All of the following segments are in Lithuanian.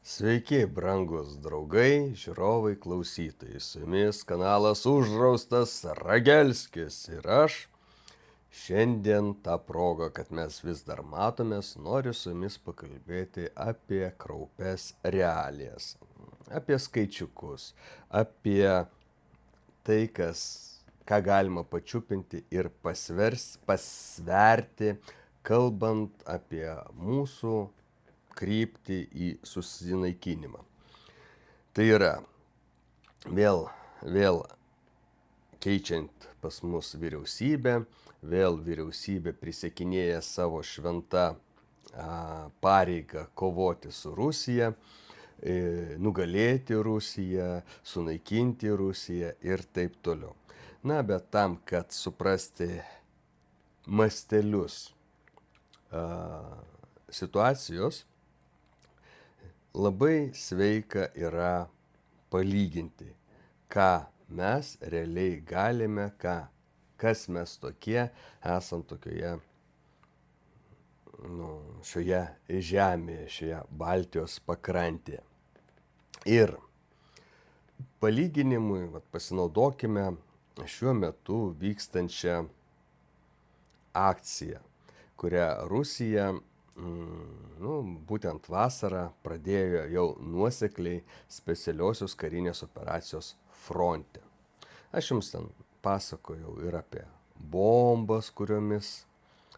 Sveiki, brangus draugai, žiūrovai, klausytojai. Su jumis kanalas Uždraustas Ragelskis ir aš. Šiandien tą progą, kad mes vis dar matomės, noriu su jumis pakalbėti apie kraupes realijas, apie skaičiukus, apie tai, ką galima pačiupinti ir pasverti, kalbant apie mūsų kryptį į susinaikinimą. Tai yra vėl keičiant pas mus vyriausybę, vėl vyriausybė prisiekinėja savo šventą pareigą kovoti su Rusija, nugalėti Rusiją, sunaikinti Rusiją ir taip toliau. Na, bet tam, kad suprasti mastelius situacijos, labai sveika yra palyginti, ką mes realiai galime, kas mes tokie esam tokioje, šioje žemėje, šioje Baltijos pakrantėje. Ir palyginimui pasinaudokime šiuo metu vykstančią akciją, kurią Rusija būtent vasarą pradėjo jau nuosekliai specialiosios karinės operacijos fronte. Aš jums ten pasakojau ir apie bombas, kuriomis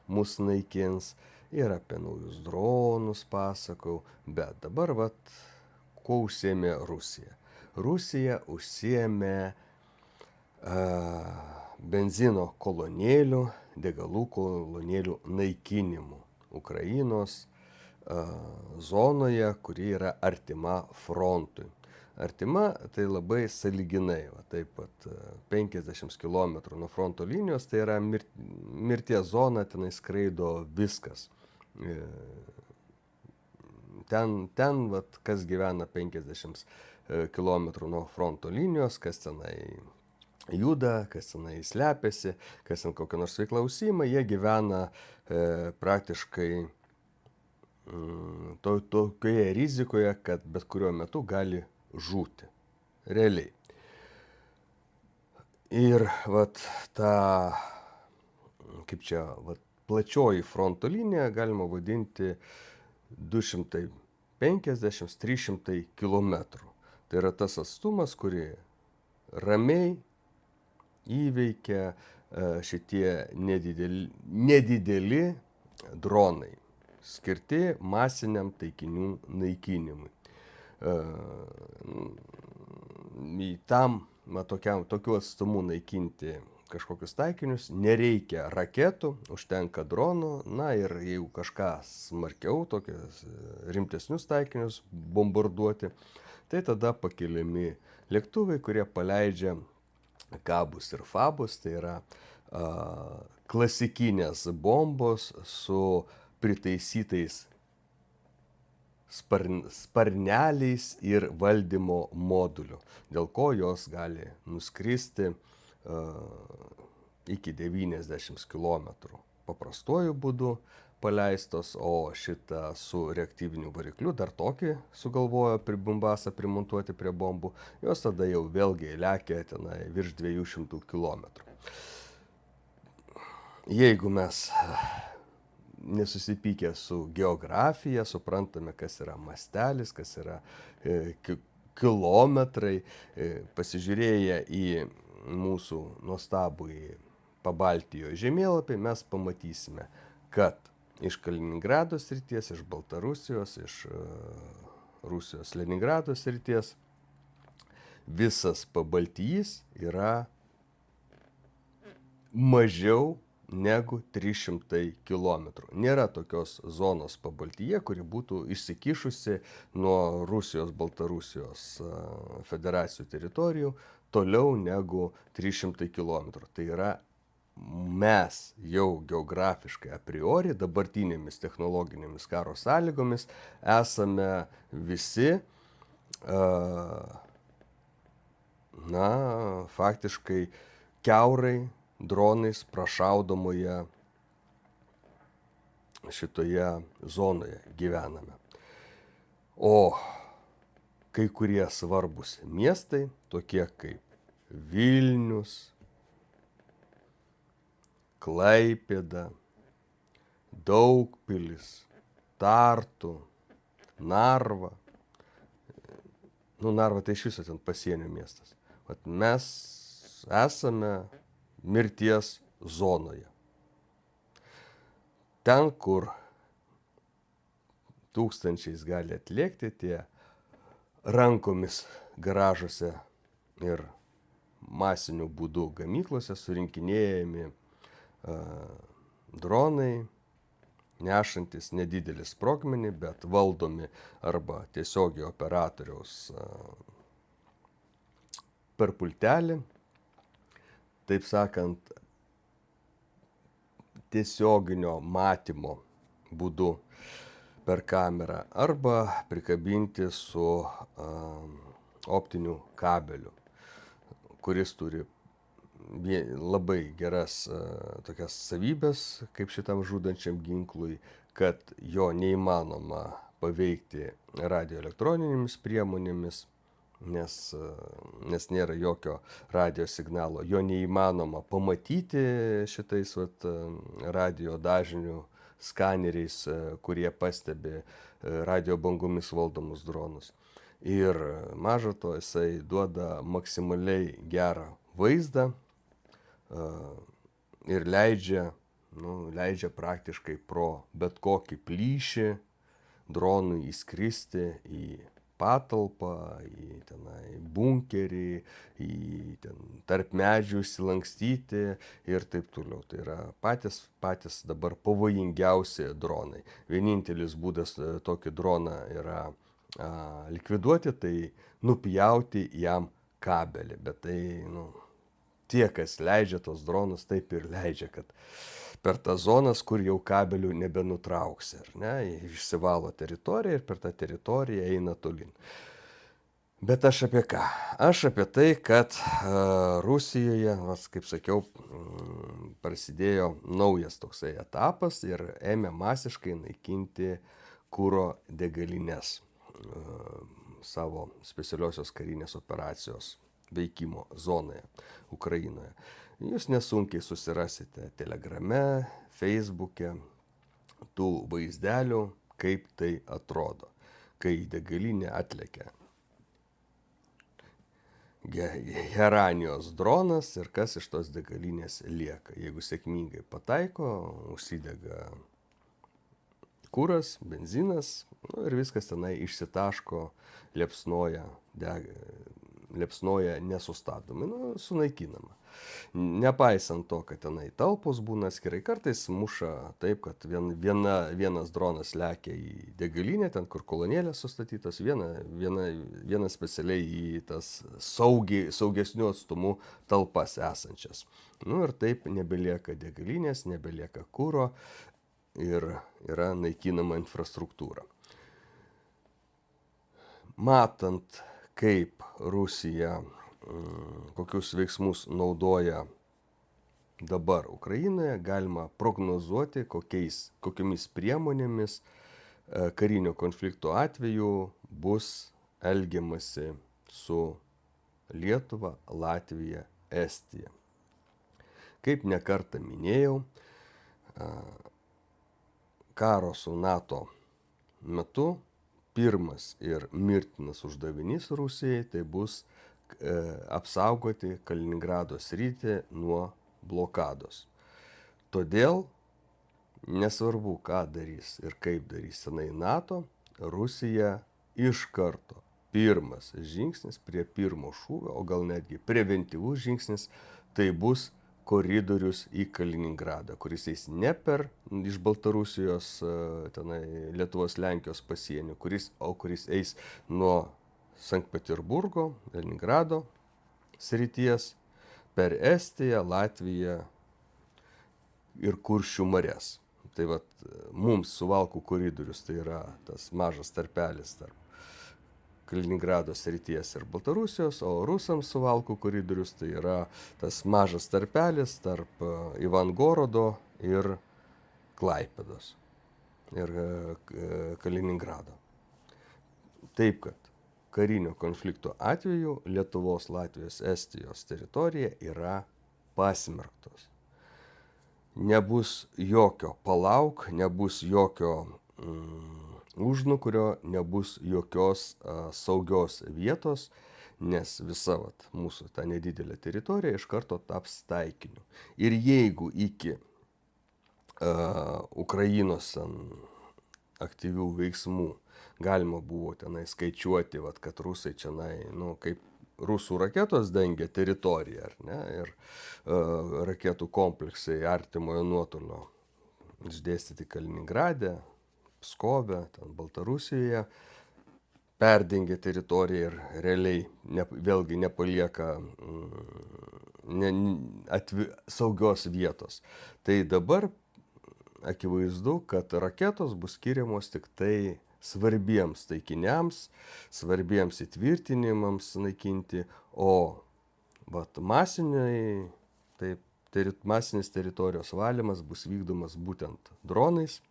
mus naikins, ir apie naujus dronus pasakojau, bet dabar kuo užsiėmė Rusija? Rusija užsiėmė benzino kolonėlių, degalų kolonėlių naikinimu Ukrainos zonoje, kuri yra artima frontui. Artima tai labai sąlyginai, taip pat 50 km nuo fronto linijos, tai yra mirties zona, tenai skraido viskas. Ten kas gyvena 50 km nuo fronto linijos, kas tenai juda, kas tenai slepiasi, kas ten kokią nors veiklą užsiima, jie gyvena praktiškai tokioje rizikoje, kad bet kuriuo metu gali žūti. Realiai. Ir plačioji fronto linija galima vadinti 250-300 km. Tai yra tas atstumas, kurį ramiai įveikia šitie nedideli dronai, skirti masiniam taikinių naikinimui. Tokiu atstumu naikinti kažkokius taikinius nereikia raketų, užtenka dronų, ir jeigu kažką smarkiau, tokius rimtesnius taikinius bombarduoti, tai tada pakeliami lėktuvai, kurie paleidžia kabus ir fabus, tai yra klasikinės bombos su pritaisytais sparneliais ir valdymo moduliu, dėl ko jos gali nuskristi iki 90 km paprastuoju būdu paleistos, o šitą su reaktyviniu varikliu dar tokį sugalvojo bombasą primontuoti prie bombų, jos tada jau vėlgi lekia tenai virš 200 km. Jeigu mes nesusipykę su geografija, suprantame, kas yra mastelis, kas yra kilometrai, pasižiūrėję į mūsų nuostabųjį Pabaltijo žemėlapį, mes pamatysime, kad iš Kaliningrado srities, iš Baltarusijos, iš Rusijos Leningrado srities visas Pabaltijys yra mažiau negu 300 km. Nėra tokios zonos Pabaltyje, kuri būtų išsikišusi nuo Rusijos, Baltarusijos federacijų teritorijų toliau negu 300 km. Tai yra mes jau geografiškai a priori, dabartinėmis technologinėmis karo sąlygomis esame visi faktiškai kiaurai dronais prašaudomoje šitoje zonoje gyvename. O kai kurie svarbus miestai, tokie kaip Vilnius, Klaipėda, Daugpilis, Tartu, Narva. Narva tai iš viso ten pasienio miestas. Vat mes esame mirties zonoje. Ten, kur tūkstančiais gali atlėkti tie rankomis garažuose ir masiniu būdu gamyklose surinkinėjami dronai, nešantis nedidelį sprogmenį, bet valdomi arba tiesiogiai operatoriaus per pultelį, taip sakant, tiesioginio matymo būdu per kamerą arba prikabinti su optiniu kabeliu, kuris turi labai geras tokias savybės, kaip šitam žudančiam ginklui, kad jo neįmanoma paveikti radioelektroninėmis priemonėmis, nes nėra jokio radio signalo. Jo neįmanoma pamatyti šitais radio dažnių skaneriais, kurie pastebi radio bangomis valdomus dronus. Ir maža to, jisai duoda maksimaliai gerą vaizdą ir leidžia praktiškai pro bet kokį plyšį dronui įskristi į patalpą, į bunkerį, į tarp medžių išsilankstyti ir taip toliau. Tai yra patys dabar pavojingiausi dronai. Vienintelis būdas tokį droną yra likviduoti, tai nupjauti jam kabelį. Bet tai, tie, kas leidžia tos dronus, taip ir leidžia, kad per tas zonas, kur jau kabelių nebenutrauksi, išsivalo teritoriją ir per tą teritoriją eina tolyn. Bet aš apie ką? Aš apie tai, kad Rusijoje, kaip sakiau, prasidėjo naujas toksai etapas ir ėmė masiškai naikinti kuro degalines savo specialiosios karinės operacijos veikimo zonoje Ukrainoje. Jūs nesunkiai susirasite Telegrame, Feisbuke tų vaizdelių, kaip tai atrodo, kai į degalinę atlekia Heranijos dronas ir kas iš tos degalinės lieka. Jeigu sėkmingai pataiko, užsidega kuras, benzinas, ir viskas tenai išsitaško, liepsnoja nesustabdomai, sunaikinama. Nepaisant to, kad tenai talpos būna atskirai, kartais muša taip, kad vienas dronas lekia į degalinę, ten kur kolonėlės sustatytos, vienas specialiai į tas saugesnių atstumų talpas esančias. Ir taip nebelieka degalinės, nebelieka kuro ir yra naikinama infrastruktūra. Matant, kaip Rusija kokius veiksmus naudoja dabar Ukrainoje, galima prognozuoti, kokiomis priemonėmis karinio konflikto atveju bus elgiamasi su Lietuva, Latvija, Estija. Kaip nekartą minėjau, karo su NATO metu pirmas ir mirtinas uždavinys Rusijai tai bus apsaugoti Kaliningrado sritį nuo blokados. Todėl nesvarbu, ką darys ir kaip darys senai NATO, Rusija iš karto pirmas žingsnis prie pirmo šūvio, o gal netgi preventyvus žingsnis, tai bus koridorius į Kaliningradą, kuris eis ne per iš Baltarusijos, Lietuvos, Lenkijos pasienio, kuris eis nuo Sankt Peterburgo, Kaliningrado srities, per Estiją, Latviją ir Kuršių marias. Tai mums Suvalkų koridorius tai yra tas mažas tarpelis tarp Kaliningrado srities ir Baltarusijos, o rusams Suvalkų koridorius tai yra tas mažas tarpelis tarp Ivangorodo ir Klaipėdos ir Kaliningrado. Taip, kad karinio konflikto atveju Lietuvos, Latvijos, Estijos teritorija yra pasmerktos. Nebus jokio palauk, nebus jokio užnukurio, nebus jokios saugios vietos, nes visa mūsų ta nedidelė teritorija iš karto taps taikiniu. Ir jeigu iki Ukrainos aktyvių veiksmų galima buvo tenai skaičiuoti, kad rusai čionai, kaip rusų raketos dengia teritoriją, ar ne, ir raketų kompleksai artimojo nuotolio išdėstyti Kaliningrade, Pskove, ten Baltarusijoje, perdengia teritoriją ir realiai vėlgi nepalieka saugios vietos. Tai dabar akivaizdu, kad raketos bus skiriamos tik tai svarbiems taikiniams, svarbiems įtvirtinimams naikinti, o masinis teritorijos valymas bus vykdomas būtent dronais,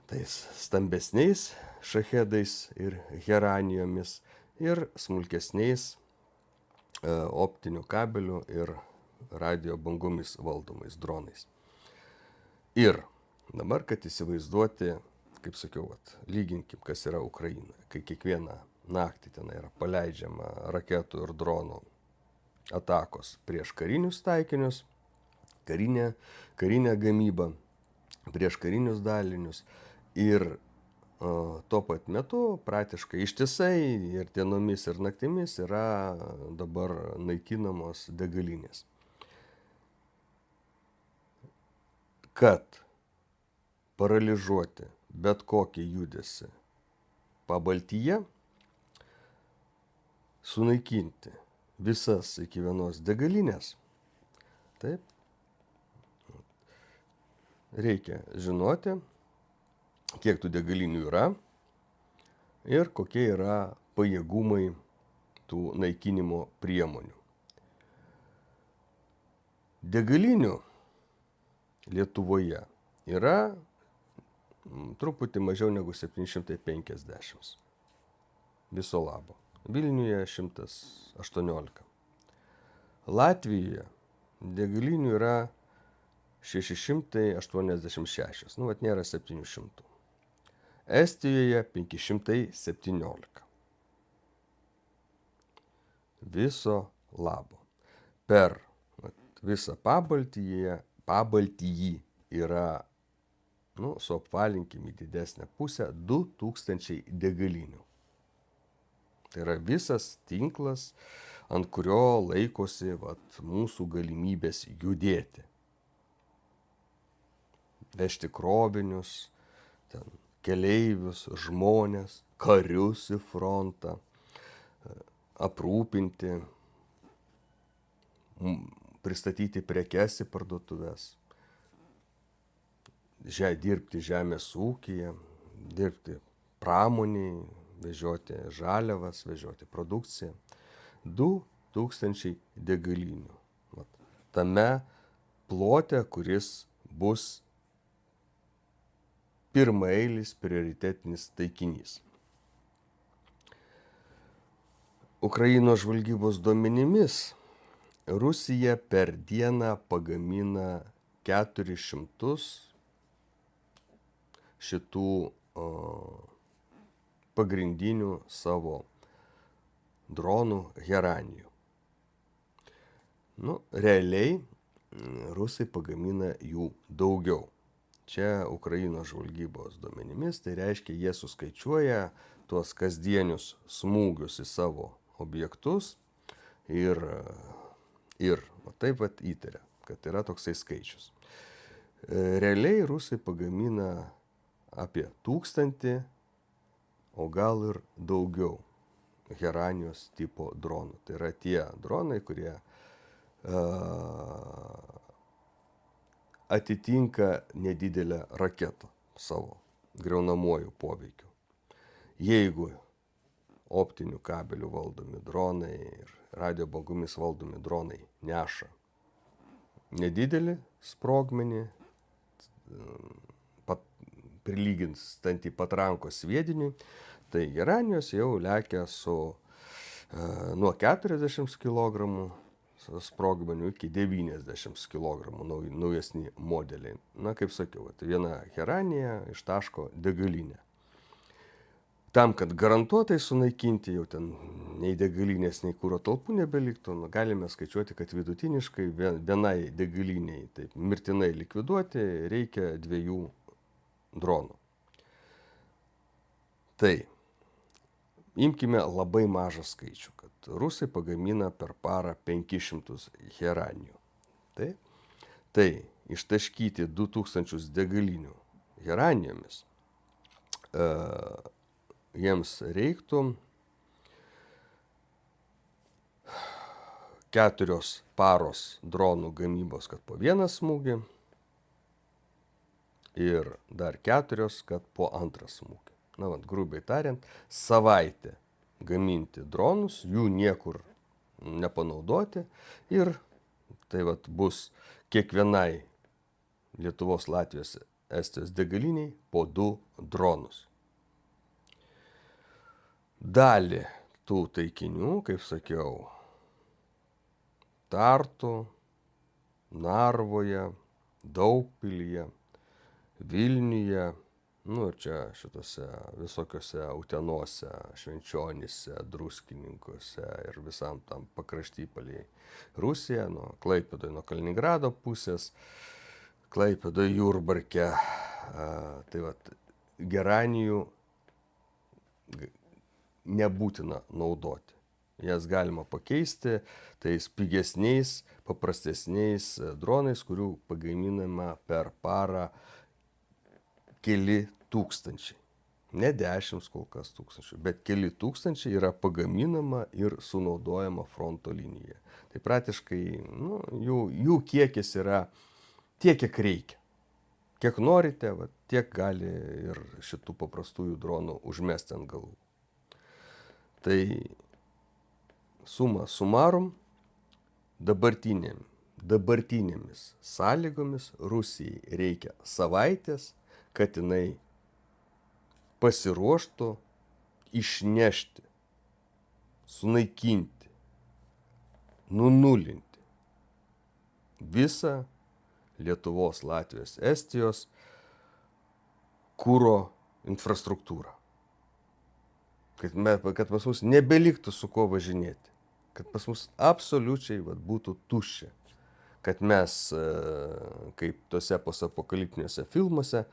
tais stambesniais šachedais ir heranijomis ir smulkesniais optinių kabelių ir radio bangomis valdomais dronais. Ir dabar, kad įsivaizduoti, kaip sakiau, lyginkim, kas yra Ukrainoje, kai kiekvieną naktį ten yra paleidžiama raketų ir dronų atakos prieš karinius taikinius, karinę gamybą, prieš karinius dalinius ir tuo pat metu praktiškai ištisai ir dienomis ir naktimis yra dabar naikinamos degalinės. Kad paralyžuoti bet kokį judesį Pabaltyje, sunaikinti visas iki vienos degalinės, taip, reikia žinoti, kiek tų degalinių yra ir kokie yra pajėgumai tų naikinimo priemonių. Degalinių Lietuvoje yra truputį mažiau negu 750 viso labo. Vilniuje 118. Latvijoje degalinių yra 686, nėra 700. Estijoje 517. Viso labo. Per visą Pabaltijį yra, suapvalinkim į didesnę pusę, 2000 degalinių. Tai yra visas tinklas, ant kurio laikosi mūsų galimybės judėti. Vežti krovinius, keleivius, žmones, karius į frontą, aprūpinti, pristatyti prekes į parduotuves, dirbti žemės ūkyje, dirbti pramoniai, vežioti žaliavas, vežioti produkciją. 2000 degalinių. Tame plote, kuris bus pirmaeilis prioritetinis taikinys. Ukrainos žvalgybos duomenimis Rusija per dieną pagamina 400 šitų pagrindinių savo dronų heranijų. Realiai rusai pagamina jų daugiau. Čia Ukrainos žvalgybos duomenimis, tai reiškia, jie suskaičiuoja tuos kasdienius smūgius į savo objektus ir taip įtaria, kad yra toksai skaičius. Realiai rusai pagamina apie 1000, o gal ir daugiau heranijos tipo dronų. Tai yra tie dronai, kurie atitinka nedidelę raketą savo griaunamuoju poveikiu. Jeigu optinių kabelių valdomi dronai ir radio bangomis valdomi dronai neša nedidelį sprogmenį, prilyginstantį patrankos sviediniui, tai geranijos jau lekia su nuo 40 kg sprogmenių iki 90 kg naujesni modeliai. Na, kaip sakiau, tai viena geranija ištaško degalinę. Tam, kad garantuotai sunaikinti jau ten nei degalinės, nei kuro talpų nebeliktų, galime skaičiuoti, kad vidutiniškai vienai degaliniai taip mirtinai likviduoti reikia 2 dronų. Tai imkime labai mažą skaičių, kad rusai pagamina per parą 500 geranijų. Tai ištaškyti 2000 degalinių geranijomis jiems reiktų 4 paros dronų gamybos, kad po vieną smūgį ir dar 4, kad po antrą smūgį. Na, grubiai tariant, savaitę gaminti dronus, jų niekur nepanaudoti ir tai bus kiekvienai Lietuvos, Latvijos, Estijos degaliniai po 2 dronus. Dalį tų taikinių, kaip sakiau, Tartu, Narvoje, Daugpilyje, Vilniuje, ir čia šitose visokiose Utenuose, Švenčionyse, Druskininkuose ir visam tam pakrašty palei Rusiją, nuo Klaipėdoj, nuo Kaliningrado pusės, Klaipėdoj, Jurbarke. Tai geranijų nebūtina naudoti. Jas galima pakeisti tais pigesniais, paprastesniais dronais, kurių pagaminama per parą keli tūkstančiai. Ne 10 kol kas tūkstančių, bet keli tūkstančiai yra pagaminama ir sunaudojama fronto linijoje. Tai praktiškai jų kiekis yra tiek, kiek reikia. Kiek norite, tiek gali ir šitų paprastųjų dronų užmesti ant galvų. Tai suma sumarum, dabartinėmis sąlygomis Rusijai reikia savaitės, kad jinai pasiruoštų išnešti, sunaikinti, nunulinti visą Lietuvos, Latvijos, Estijos kuro infrastruktūrą. Kad pas mus nebeliktų su ko važinėti. Kad pas mus absoliučiai būtų tuščia. Kad mes, kaip tose postapokaliptiniuose filmuose,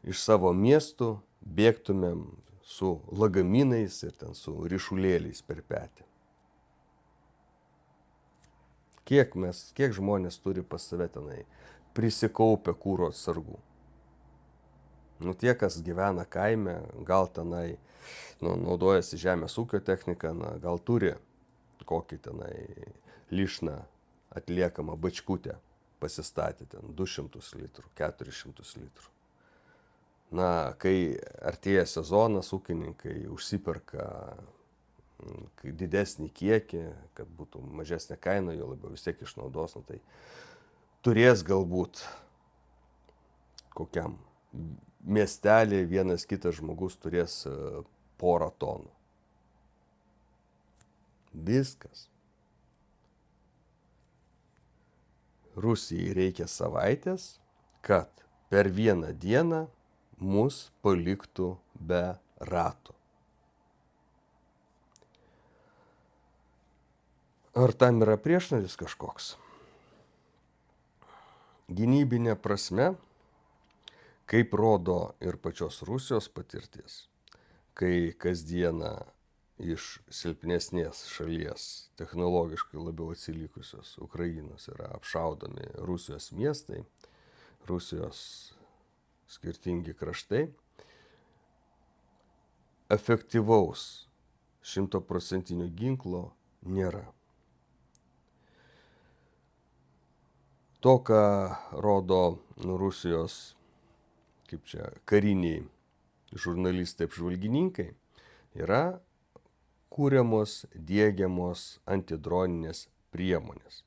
iš savo miestų bėgtumėm su lagaminais ir ten su ryšulėliais per petį. Kiek žmonės turi pas save tenai prisikaupę kuro atsargų. Tie, kas gyvena kaime, gal tenai naudojasi žemės ūkio technika, gal turi kokį tenai lyšną atliekamą bačkutę pasistatė ten 200 litrų, 400 litrų. Kai artėja sezonas, ūkininkai užsiperka didesnį kiekį, kad būtų mažesnė kaina, jo labiau vis tiek išnaudos, tai turės galbūt kokiam miestelį vienas kitas žmogus turės porą tonų. Viskas. Rusijai reikia savaitės, kad per vieną dieną mus paliktų be rato. Ar tam yra priešnuodis kažkoks? Gynybinė prasme, kaip rodo ir pačios Rusijos patirtis, kai kasdieną iš silpnesnės šalies, technologiškai labiau atsilikusios Ukrainos yra apšaudomi Rusijos miestai, Rusijos skirtingi kraštai, efektyvaus 100% ginklo nėra. To, ką rodo Rusijos kariniai žurnalistai, apžvalgininkai, yra kūriamos, diegiamos antidroninės priemonės.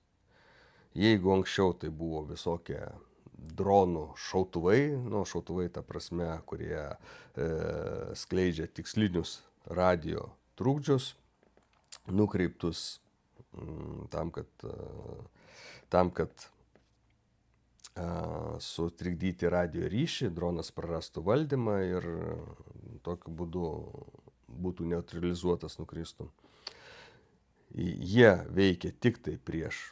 Jeigu anksčiau tai buvo visokie dronų šautuvai, nu, šautuvai ta prasme, kurie skleidžia tikslinius radio trukdžius, nukreiptus tam, kad sutrikdyti radio ryšį, dronas prarastų valdymą ir tokiu būdu būtų neutralizuotas, nukristų. Jie veikia tik tai prieš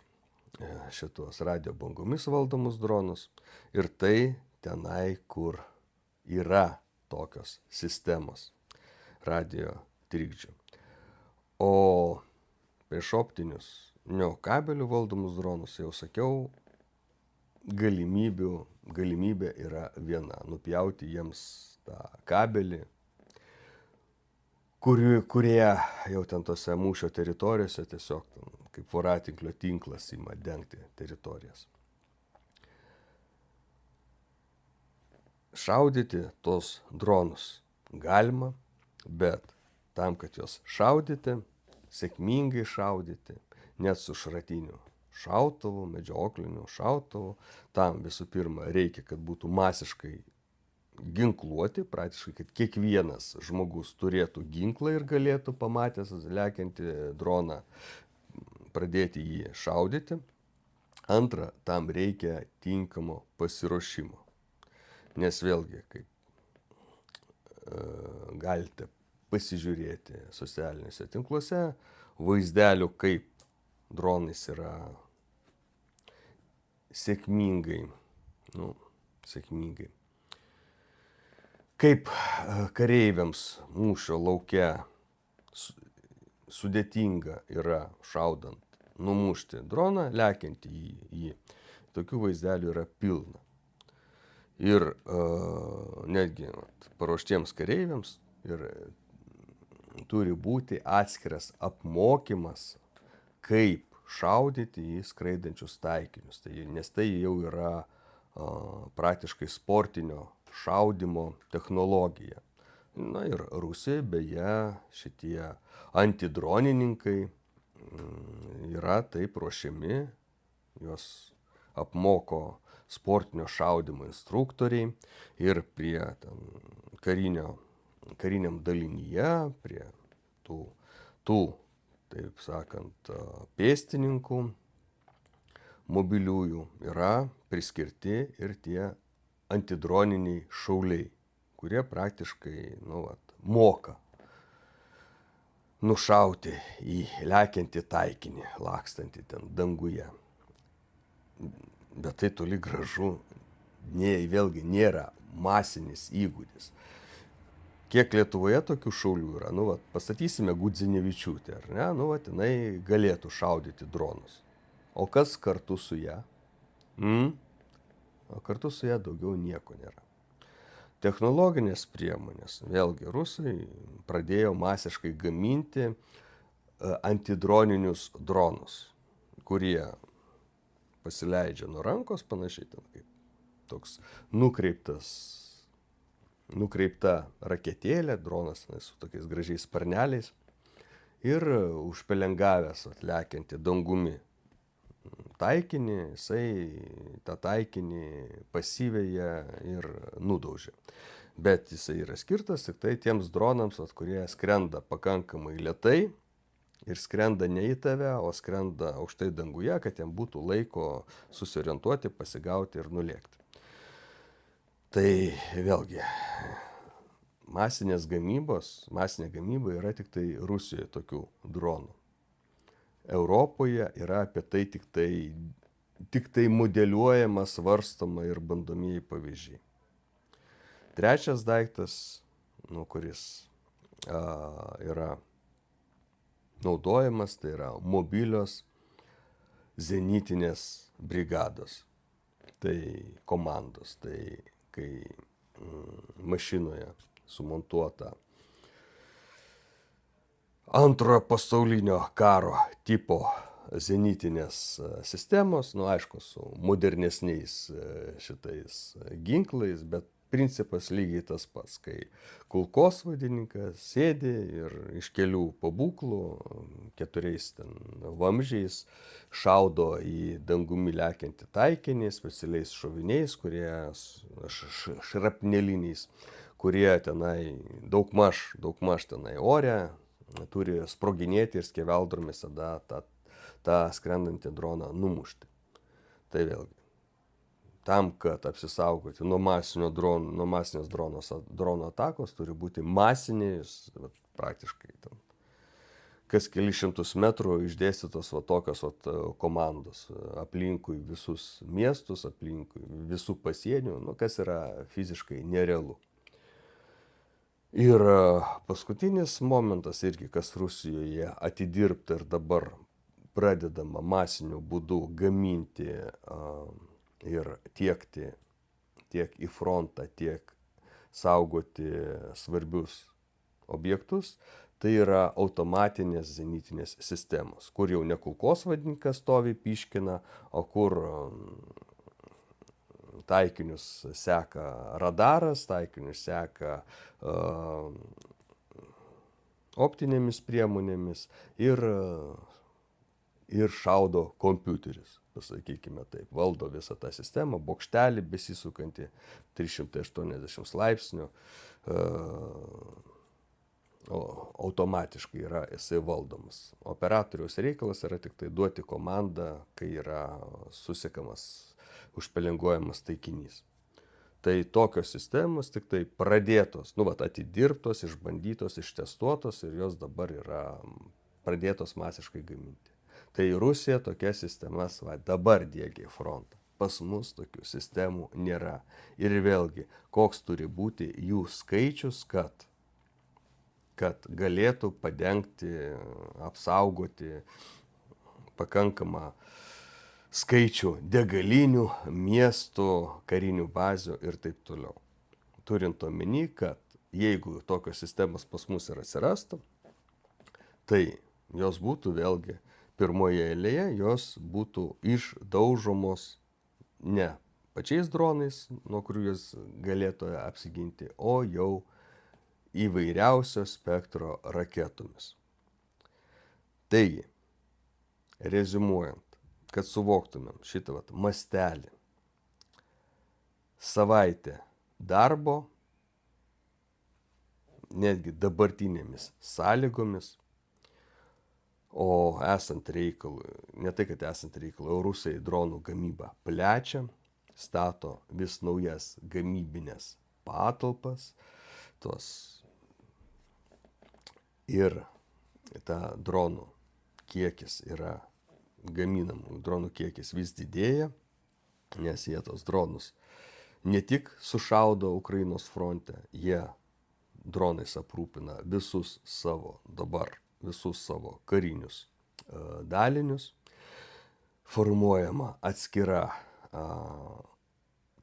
šitos radio bangomis valdomus dronus ir tai tenai, kur yra tokios sistemos radio trikdžių. O prieš optinius kabelių valdomus dronus, jau sakiau, galimybė yra viena – nupjauti jiems tą kabelį, kurie jau ten tose mūšio teritorijose tiesiog kaip voratinklio tinklas ima dengti teritorijas. Šaudyti tos dronus galima, bet tam, kad juos šaudyti, sėkmingai šaudyti, net su šratiniu šautuvu, medžiokliniu šautuvu, tam visų pirma reikia, kad būtų masiškai ginkluoti, praktiškai, kad kiekvienas žmogus turėtų ginklą ir galėtų, pamatęs lekiantį droną, pradėti jį šaudyti. Antra, tam reikia tinkamo pasiruošimo. Nes vėlgi, kaip galite pasižiūrėti socialiniuose tinkluose, vaizdelių, kaip dronais yra sėkmingai, kaip kareiviams mūšio lauke sudėtinga yra šaudant, numušti droną, lekiantį jį. Tokių vaizdelių yra pilna. Ir netgi paruoštiems kareiviams ir turi būti atskiras apmokymas, kaip šaudyti į skraidančius taikinius. Nes tai jau yra praktiškai sportinio šaudimo technologija. Na ir Rusijai, beje, šitie antidronininkai yra taip ruošiami, juos apmoko sportinio šaudimo instruktoriai ir prie kariniam dalinyje, prie tų, taip sakant, pėstininkų mobiliųjų yra priskirti ir tie antidroniniai šauliai, kurie praktiškai moka nušauti į lekiantį taikinį, lakstantį ten danguje. Bet tai toli gražu vėlgi nėra masinis įgūdis. Kiek Lietuvoje tokių šaulių yra? Pastatysime Gudzinevičiūtę, ar ne? Jinai galėtų šaudyti dronus. O kas kartu su ją? O kartu su ją daugiau nieko nėra. Technologinės priemonės. Vėlgi rusai pradėjo masiškai gaminti antidroninius dronus, kurie pasileidžia nuo rankos, panašiai ten kaip toks nukreipta raketėlė, dronas su tokiais gražiais sparneliais ir užpelengavęs lekiantį dangumi taikinį, jisai tą taikinį pasiveja ir nudaužia. Bet jisai yra skirtas tik tai tiems dronams, kurie skrenda pakankamai lėtai ir skrenda ne į tave, o skrenda aukštai danguje, kad jam būtų laiko susiorientuoti, pasigauti ir nulėkti. Tai vėlgi, masinė gamyba yra tik tai Rusijoje tokių dronų. Europoje yra apie tai tik tai modeliuojama, svarstoma ir bandomieji pavyzdžiai. Trečias daiktas, kuris yra naudojamas, tai yra mobilios zenitinės brigados. Tai komandos, tai kai mašinoje sumontuota Antrojo pasaulinio karo tipo zenitinės sistemos, aišku, su modernesniais šitais ginklais, bet principas lygiai tas pats, kai kulkosvaidininkas sėdi ir iš kelių pabūklų, 4 ten vamzdžiais šaudo į dangumi lekiantį taikinį specialiais šoviniais, kurie šrapneliniais, kurie tenai daugmaž tenai ore turi sproginėti ir skeveldromis tada tą skrendantį droną numušti. Tai vėlgi, tam, kad apsisaugoti nuo masinės drono atakos, turi būti masinės, praktiškai ten, kas keli šimtus metrų išdėstytos tokios komandos aplinkui visus miestus, aplinkui visų pasienių, kas yra fiziškai nerealu. Ir paskutinis momentas irgi, kas Rusijoje atidirbta ir dabar pradedama masiniu būdu gaminti ir tiekti tiek į frontą, tiek saugoti svarbius objektus, tai yra automatinės zenitinės sistemos, kur jau ne kulkosvaidininkas stovi pyškina, o kur taikinius seka radaras, taikinius seka optinėmis priemonėmis ir šaudo kompiuteris, pasakykime taip, valdo visą tą sistemą, bokštelį besisukantį 380 laipsnių, automatiškai yra jisai valdomas. Operatoriaus reikalas yra tik tai duoti komandą, kai yra susekamas, užpelinguojamas taikinys. Tai tokios sistemos tik tai pradėtos, atidirbtos, išbandytos, ištestuotos ir jos dabar yra pradėtos masiškai gaminti. Tai Rusija tokias sistemas dabar diegia į frontą. Pas mus tokių sistemų nėra. Ir vėlgi, koks turi būti jų skaičius, kad galėtų padengti, apsaugoti pakankamą skaičių degalinių, miestų, karinių bazių ir taip toliau. Turint omeny, kad jeigu tokios sistemos pas mus ir atsirastų, tai jos būtų vėlgi pirmoje eilėje, jos būtų išdaužomos ne pačiais dronais, nuo kurių jos galėtų apsiginti, o jau įvairiausio spektro raketomis. Taigi, reziumuojant, kad suvoktumėm šitą mastelį, savaitę darbo, netgi dabartinėmis sąlygomis, o esant reikalui, ne tai, kad esant reikalui, o Rusai dronų gamybą plečia, stato vis naujas gamybinės patalpas, ir ta dronų kiekis yra gaminamų, dronų kiekis vis didėja, nes jie tos dronus ne tik sušaudo Ukrainos fronte, jie dronais aprūpina visus savo karinius dalinius, formuojama atskira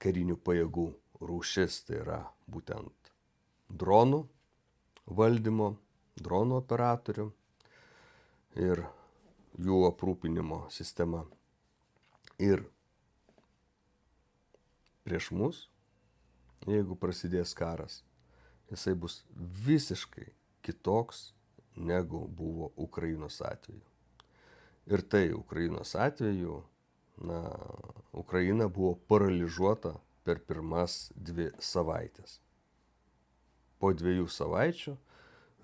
karinių pajėgų rūšis, tai yra būtent dronų valdymo, dronų operatorių ir jų aprūpinimo sistema. Ir prieš mus, jeigu prasidės karas, jisai bus visiškai kitoks, negu buvo Ukrainos atveju. Ir tai Ukrainos atveju, Ukraina buvo paralyžiuota per pirmas 2 savaitės. Po 2 savaičių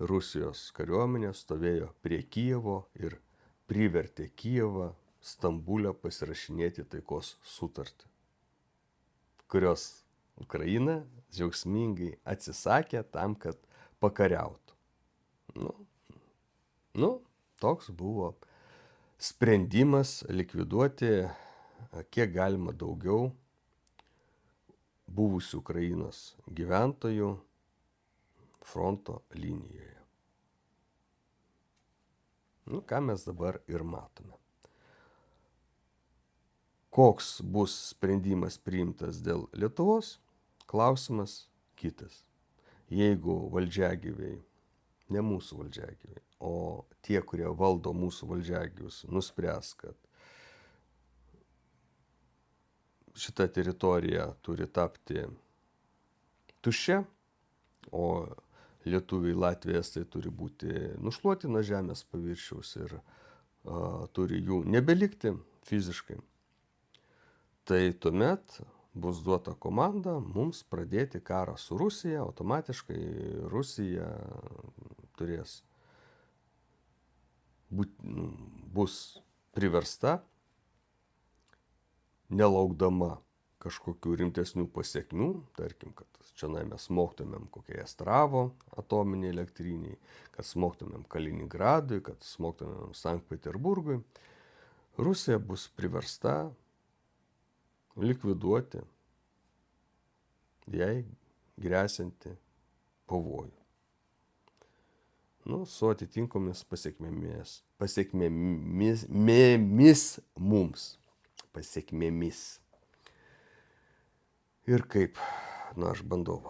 Rusijos kariuomenė stovėjo prie Kijevo ir privertė Kijevą Stambule pasirašinėti taikos sutartį, kurios Ukraina džiaugsmingai atsisakė tam, kad pakariautų. Toks buvo sprendimas likviduoti kiek galima daugiau buvusių Ukrainos gyventojų fronto linijoje. Ką mes dabar ir matome. Koks bus sprendimas priimtas dėl Lietuvos, klausimas kitas. Jeigu valdžiagyviai, ne mūsų valdžiagyviai, o tie, kurie valdo mūsų valdžiagyvius, nuspręs, kad šita teritorija turi tapti tuščia, o lietuviai, Latvijai, estai turi būti nušluoti nuo žemės paviršiaus ir turi jų nebelikti fiziškai, tai tuomet bus duota komanda mums pradėti karą su Rusija, automatiškai Rusija turės bus priversta, nelaukdama kažkokių rimtesnių pasiekmių, tarkim, kad čia mes smogtumėm kokiai Astravo atominiai elektriniai, kad smogtumėm Kaliningradui, kad smogtumėm Sankt Peterburgui, Rusija bus priversta likviduoti jai gresiantį pavojų. Su atitinkomis pasiekmėmis mums. Pasiekmėmis. Ir kaip, aš bandau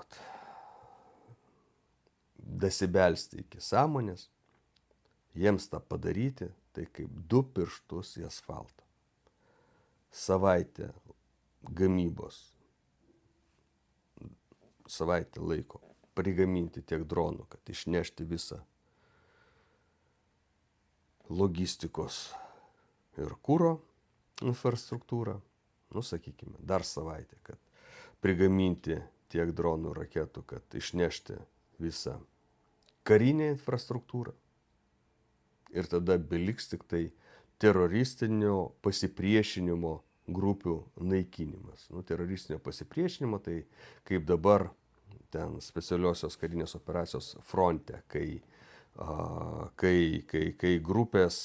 dasibelsti iki sąmonės, jiems tą padaryti, tai kaip 2 pirštus į asfaltą. Savaitę gamybos, savaitę laiko prigaminti tiek dronų, kad išnešti visą logistikos ir kuro infrastruktūrą, sakykime, dar savaitę, kad prigaminti tiek dronų raketų, kad išnešti visą karinę infrastruktūrą. Ir tada beliks tik tai teroristinio pasipriešinimo grupių naikinimas. Teroristinio pasipriešinimo, tai kaip dabar ten specialiosios karinės operacijos fronte, kai grupės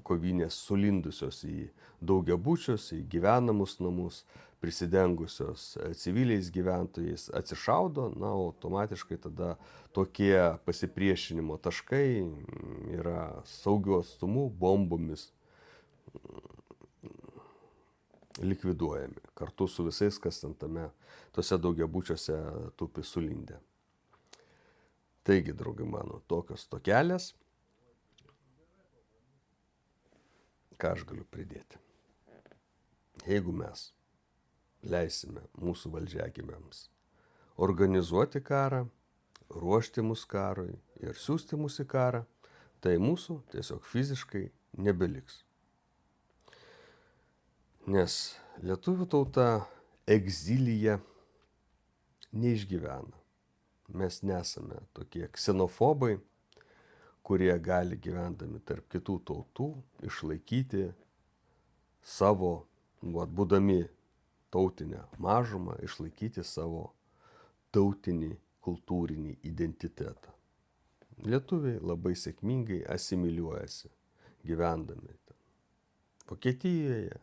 kovinės sulindusios į daugiabučius, į gyvenamus namus, prisidengusios civiliais gyventojais atsišaudo, automatiškai tada tokie pasipriešinimo taškai yra saugiu atstumu bombomis likviduojami kartu su visais, kas tose daugiabučiuose tupi sulindę. Taigi, draugai mano, tokios tokelės, ką aš galiu pridėti. Jeigu mes leisime mūsų valdžiagimiams organizuoti karą, ruošti mus karui ir siųsti mus į karą, tai mūsų tiesiog fiziškai nebeliks. Nes lietuvių tauta egzilyje neišgyvena. Mes nesame tokie ksenofobai, kurie gali gyvendami tarp kitų tautų išlaikyti savo, būdami tautinę mažumą, išlaikyti savo tautinį kultūrinį identitetą. Lietuviai labai sėkmingai asimiliuojasi gyvendami Vokietijoje,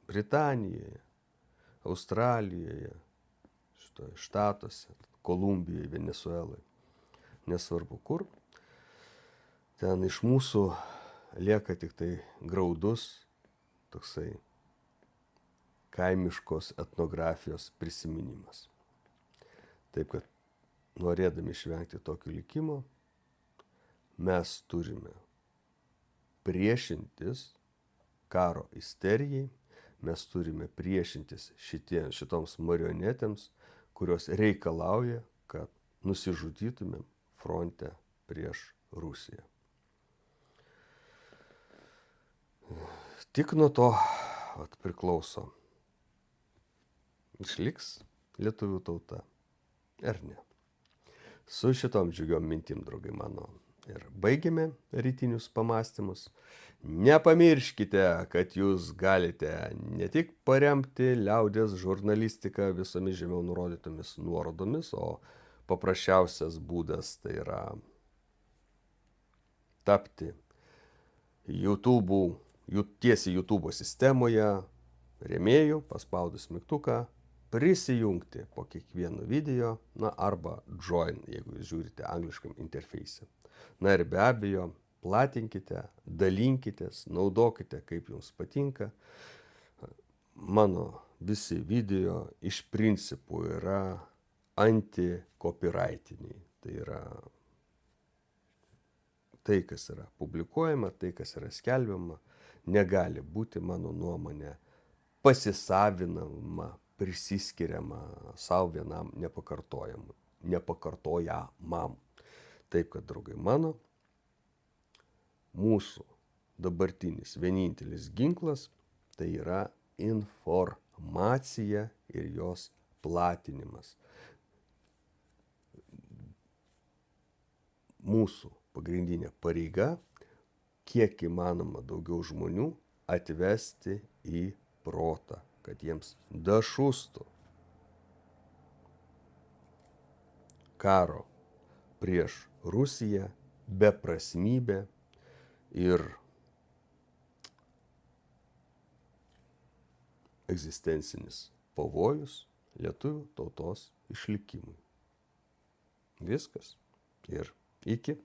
Britanijoje, Australijoje, štatuose, Kolumbijoje, Venesuelai. Nesvarbu kur. Ten iš mūsų lieka tik tai graudus toksai kaimiškos etnografijos prisiminimas. Taip kad, norėdami išvengti tokio likimo, mes turime priešintis karo isterijai, mes turime priešintis šitoms marionetėms, kurios reikalauja, kad nusižudytumėm fronte prieš Rusiją. Tik nuo to priklauso, išliks lietuvių tauta ar ne. Su šitom džiugiom mintim, draugai mano, ir baigėme rytinius pamastymus. Nepamirškite, kad jūs galite ne tik paremti liaudies žurnalistiką visomis žemiau nurodytomis nuorodomis, o paprasčiausias būdas tai yra tapti tiesiai YouTube sistemoje rėmėjų, paspaudus mygtuką, prisijungti po kiekvieno video, arba join, jeigu jūs žiūrite angliškam interfeise. Ir be abejo, platinkite, dalinkitės, naudokite, kaip jums patinka. Mano visi video iš principų yra anti-copyrightiniai. Tai yra tai, kas yra publikuojama, tai, kas yra skelbiama, negali būti, mano nuomonė, pasisavinama prisiskiriama savo vienam nepakartojamam. Taip kad, draugai mano, mūsų dabartinis vienintelis ginklas tai yra informacija ir jos platinimas. Mūsų pagrindinė pareiga, kiek įmanoma daugiau žmonių atvesti į protą, kad jiems dašustų karo prieš Rusiją beprasmybė ir egzistencinis pavojus lietuvių tautos išlikimui. Viskas ir iki.